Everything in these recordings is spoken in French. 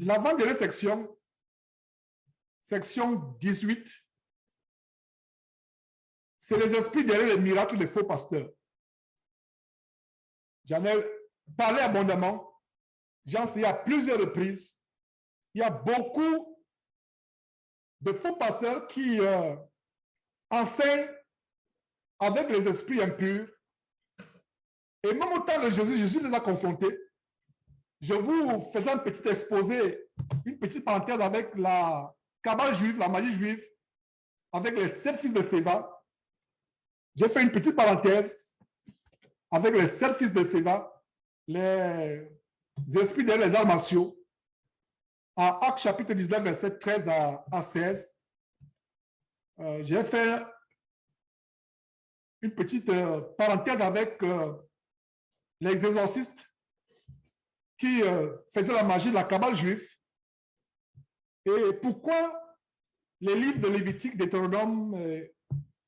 L'avant-dernière section, section 18, c'est les esprits derrière les miracles des faux pasteurs. J'en ai parlé abondamment. J'en sais à plusieurs reprises. Il y a beaucoup de faux pasteurs qui enseignent avec les esprits impurs. Et même au temps de Jésus, Jésus les a confrontés. Je vous faisais un petit exposé, une petite parenthèse avec la cabale juive, la magie juive, avec les 7 fils de Séva. J'ai fait une petite parenthèse avec les 7 fils de Séva, les esprits derrière les arts martiaux, à Actes chapitre 19, verset 13 à 16. J'ai fait une petite parenthèse avec les exorcistes qui faisaient la magie de la cabale juive. Et pourquoi les livres de Lévitique, Deutéronome,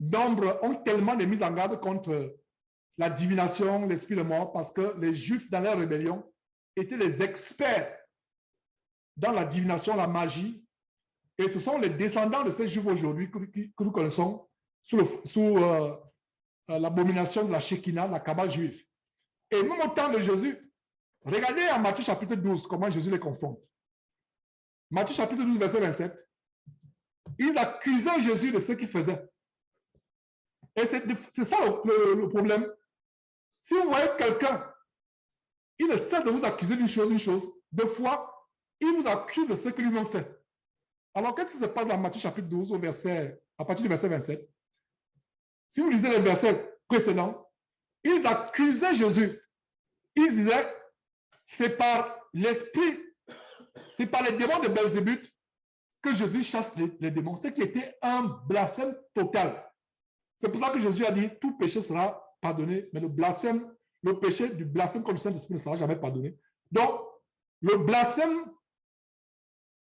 Nombre ont tellement de mises en garde contre la divination, l'esprit de mort, parce que les Juifs, dans leur rébellion, étaient les experts dans la divination, la magie. Et ce sont les descendants de ces Juifs aujourd'hui que nous connaissons sous l'abomination de la Shekinah, la cabale juive. Et même au temps de Jésus, regardez en Matthieu chapitre 12 comment Jésus les confronte. Matthieu chapitre 12, verset 27. Ils accusaient Jésus de ce qu'il faisait. Et c'est ça le problème. Si vous voyez quelqu'un, il essaie de vous accuser d'une chose, deux fois, il vous accuse de ce que lui-même fait. Alors, qu'est-ce qui se passe dans Matthieu chapitre 12, à partir du verset 27? Si vous lisez les versets précédents, ils accusaient Jésus. Ils disaient, c'est par l'esprit, c'est par les démons de Belzébuth que Jésus chasse les démons. Ce qui était un blasphème total. C'est pour ça que Jésus a dit, tout péché sera pardonné, mais le péché du blasphème contre le Saint-Esprit ne sera jamais pardonné. Donc, le blasphème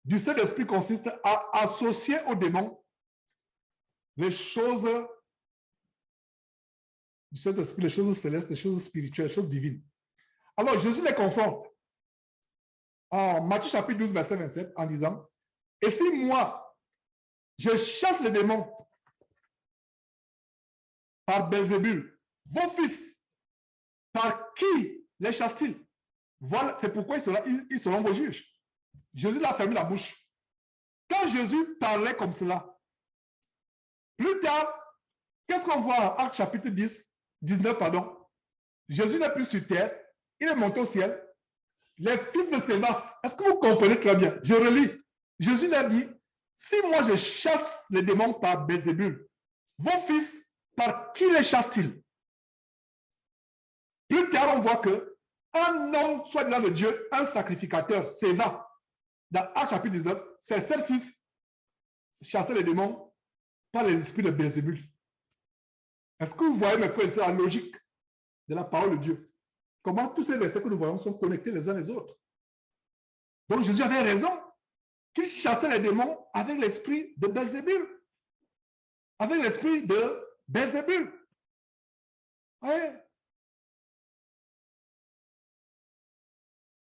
du Saint-Esprit consiste à associer aux démons les choses du Saint-Esprit, les choses célestes, les choses spirituelles, les choses divines. Alors, Jésus les confronte en Matthieu chapitre 12, verset 27, en disant, « Et si moi, je chasse les démons par Belzébul, vos fils, par qui les chassent-ils? Voilà, c'est pourquoi ils seront vos juges. » Jésus a fermé la bouche. Quand Jésus parlait comme cela, plus tard, qu'est-ce qu'on voit en Actes chapitre 19, pardon? Jésus n'est plus sur terre, il est monté au ciel. Les fils de Sévas, est-ce que vous comprenez très bien? Je relis. Jésus a dit, si moi je chasse les démons par Belzébul, vos fils, par qui les chassent-ils? Plus tard, on voit que un homme, soi-disant de Dieu, un sacrificateur, Séva, dans Actes chapitre 19, ses 7 fils chassaient les démons par les esprits de Belzébul. Est-ce que vous voyez, mes frères et sœurs, la logique de la parole de Dieu? Comment tous ces versets que nous voyons sont connectés les uns les autres? Donc Jésus avait raison qu'il chassait les démons avec l'esprit de Belzébul. Avec l'esprit de Belzébul. Ouais.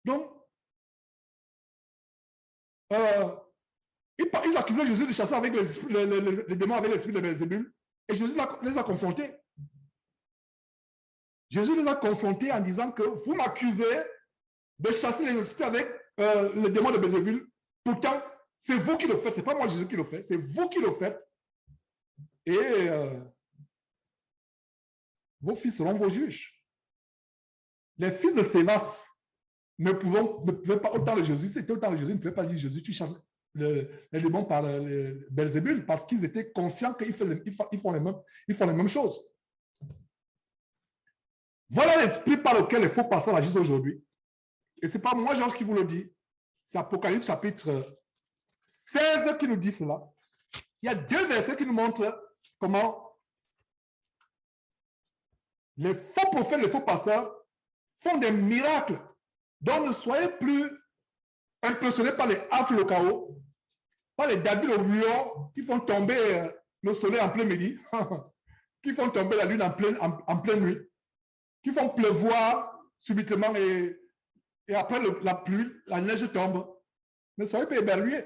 Donc, ils accusaient Jésus de chasser avec les démons avec l'esprit de Belzébul. Et Jésus les a confrontés. Jésus les a confrontés en disant que vous m'accusez de chasser les esprits avec les démons de Belzébul. Pourtant, c'est vous qui le faites. Ce n'est pas moi Jésus qui le fait. C'est vous qui le faites. Et vos fils seront vos juges. Les fils de Sévas ne pouvaient pas, autant de Jésus, c'était autant de Jésus, ne pouvaient pas dire Jésus, tu chasses les démons par Belzébul, parce qu'ils étaient conscients qu'ils font les mêmes choses. Voilà l'esprit par lequel les faux pasteurs agissent aujourd'hui. Et ce n'est pas moi, Georges, qui vous le dit. C'est Apocalypse chapitre 16 qui nous dit cela. Il y a 2 versets qui nous montrent comment les faux prophètes, les faux pasteurs font des miracles. Donc ne soyez plus impressionnés par les Alpha le chaos, par les David au lion qui font tomber le soleil en plein midi, qui font tomber la lune en pleine nuit, qui font pleuvoir subitement et après la pluie, la neige tombe. Ne soyez pas éberlués.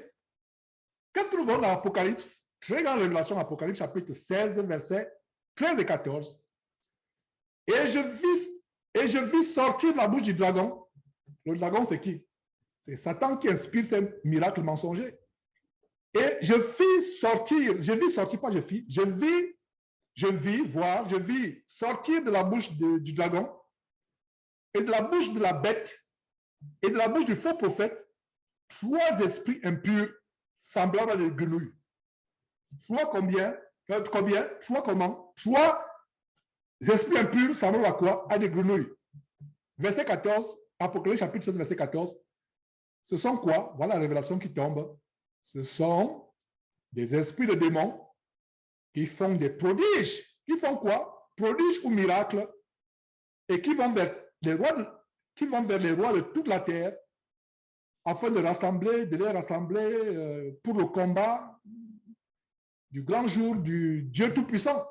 Qu'est-ce que nous voyons dans l'Apocalypse? Très grande révélation, Apocalypse, chapitre 16, versets 13 et 14. Et je vis sortir de la bouche du dragon. Le dragon, c'est qui? C'est Satan qui inspire ces miracles mensongers. Et je vis sortir sortir de la bouche du dragon et de la bouche de la bête et de la bouche du faux prophète 3 esprits impurs semblables à des grenouilles. 3 combien? 3 comment? 3 esprits impurs semblables à quoi? À des grenouilles. Verset 14, Apocalypse chapitre 7, verset 14. Ce sont quoi? Voilà la révélation qui tombe. Ce sont des esprits de démons qui font des prodiges. Qui font quoi? Prodiges ou miracles. Et qui vont vers les rois de toute la terre afin de les rassembler pour le combat du grand jour du Dieu Tout-Puissant.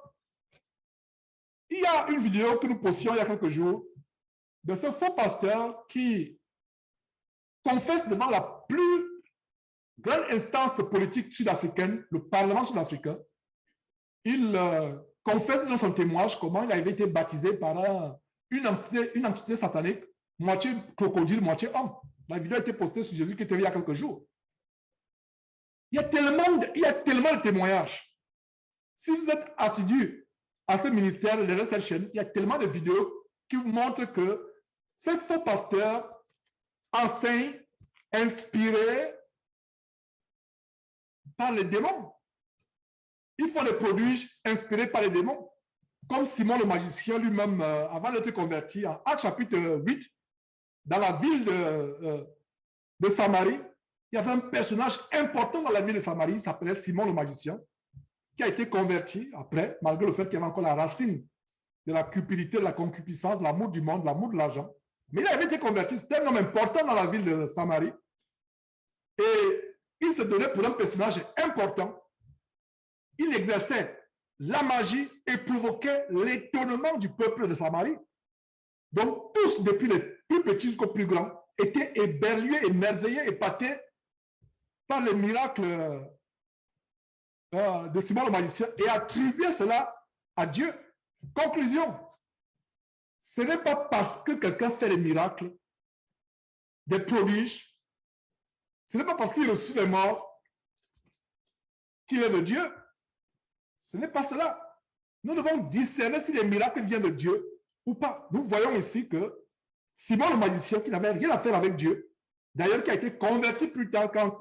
Il y a une vidéo que nous postions il y a quelques jours de ce faux pasteur qui confesse devant la plus grande instance politique sud-africaine, le Parlement sud-africain. Il confesse dans son témoignage comment il avait été baptisé par une entité satanique, moitié crocodile, moitié homme. La vidéo a été postée sur Jésus qui était il y a quelques jours. Il y a tellement de témoignages. Si vous êtes assidu à ce ministère de cette chaîne, il y a tellement de vidéos qui vous montrent que ces faux pasteurs enseignent inspirés par les démons. Ils font des prodiges inspirés par les démons. Comme Simon le magicien lui-même, avant d'être converti, en Actes chapitre 8, dans la ville de Samarie, il y avait un personnage important dans la ville de Samarie, il s'appelait Simon le magicien, qui a été converti après, malgré le fait qu'il y avait encore la racine de la cupidité, de la concupiscence, de l'amour du monde, de l'amour de l'argent. Mais il avait été converti, c'était un homme important dans la ville de Samarie. Et il se donnait pour un personnage important. Il exerçait la magie et provoquait l'étonnement du peuple de Samarie. Donc, tous, depuis les plus petits jusqu'aux plus grands, étaient éberlués, émerveillés, épatés par les miracles de Simon le magicien et attribuaient cela à Dieu. Conclusion, ce n'est pas parce que quelqu'un fait des miracles, des prodiges, ce n'est pas parce qu'il reçoit les morts qu'il est de Dieu. Ce n'est pas cela. Nous devons discerner si les miracles viennent de Dieu ou pas. Nous voyons ici que Simon le magicien, qui n'avait rien à faire avec Dieu, d'ailleurs qui a été converti plus tard quand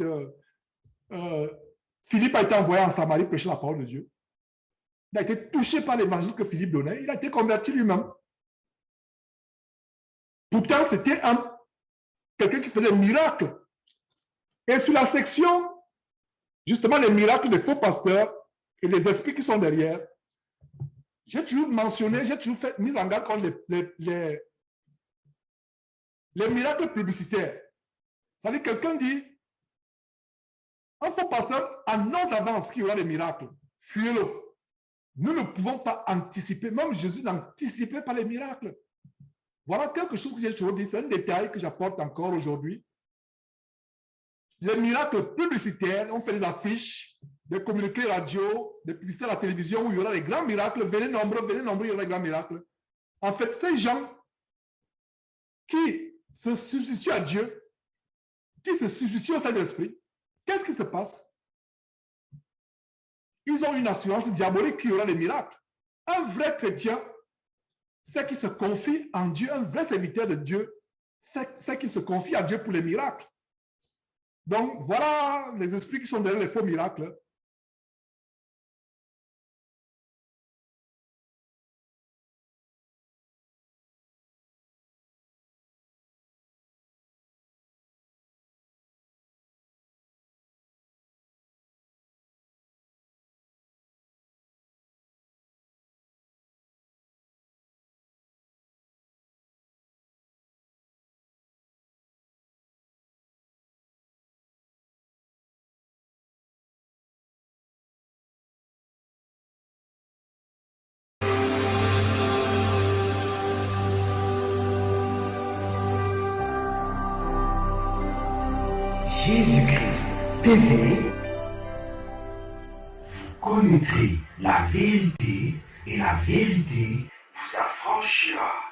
Philippe a été envoyé en Samarie prêcher la parole de Dieu. Il a été touché par l'évangile que Philippe donnait. Il a été converti lui-même. Pourtant, c'était quelqu'un qui faisait des miracles. Et sur la section, justement, les miracles des faux pasteurs et les esprits qui sont derrière, j'ai toujours mentionné, j'ai toujours fait mise en garde contre les miracles publicitaires. C'est-à-dire, quelqu'un dit, un faux pasteur annonce d'avance qu'il y aura des miracles. Fuyez-le. Nous ne pouvons pas anticiper, même Jésus n'anticipait pas les miracles. Voilà quelque chose que j'ai toujours dit, c'est un détail que j'apporte encore aujourd'hui. Les miracles publicitaires, on fait des affiches, des communiqués radio, des publicités à la télévision où il y aura des grands miracles, venez nombreux, il y aura des grands miracles. En fait, ces gens qui se substituent à Dieu, qui se substituent au Saint-Esprit, qu'est-ce qui se passe? Ils ont une assurance diabolique qu'il y aura des miracles. Un vrai chrétien, c'est qui se confie en Dieu, un vrai serviteur de Dieu, c'est qui se confie à Dieu pour les miracles. Donc, voilà les esprits qui sont derrière les faux miracles. Jésus-Christ TV. Vous connaîtrez la vérité et la vérité vous affranchira.